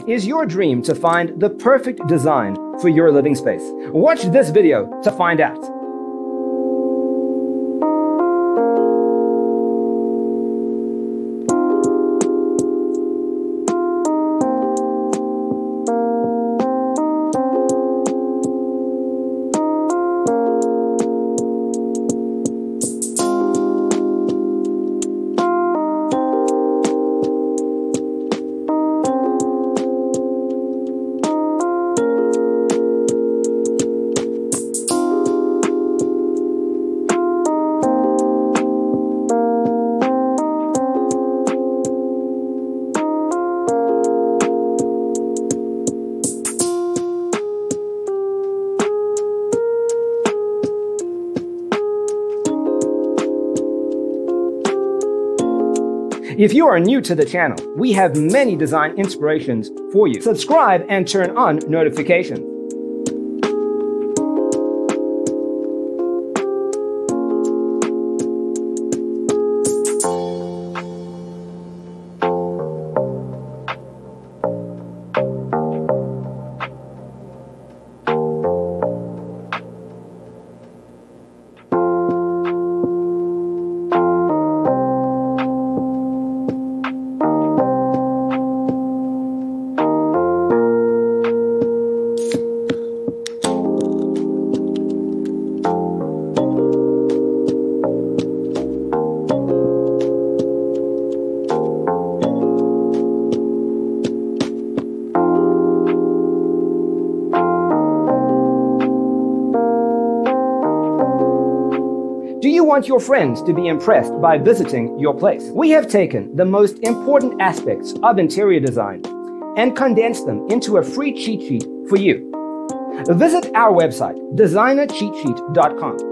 It is your dream to find the perfect design for your living space. Watch this video to find out. If you are new to the channel, we have many design inspirations for you. Subscribe and turn on notifications. Do you want your friends to be impressed by visiting your place? We have taken the most important aspects of interior design and condensed them into a free cheat sheet for you. Visit our website, designercheatsheet.com.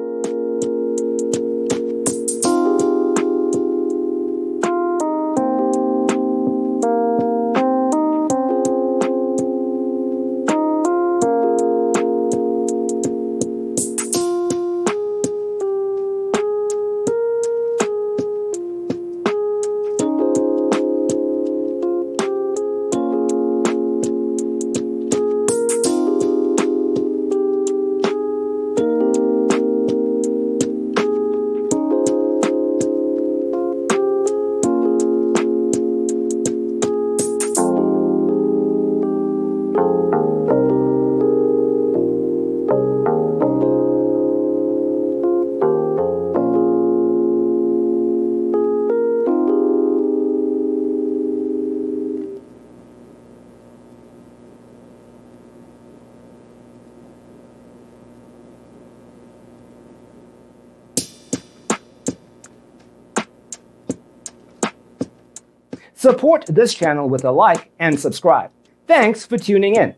Support this channel with a like and subscribe. Thanks for tuning in.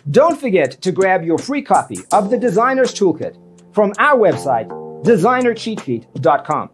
Don't forget to grab your free copy of the Designer's Toolkit from our website, designercheatsheet.com.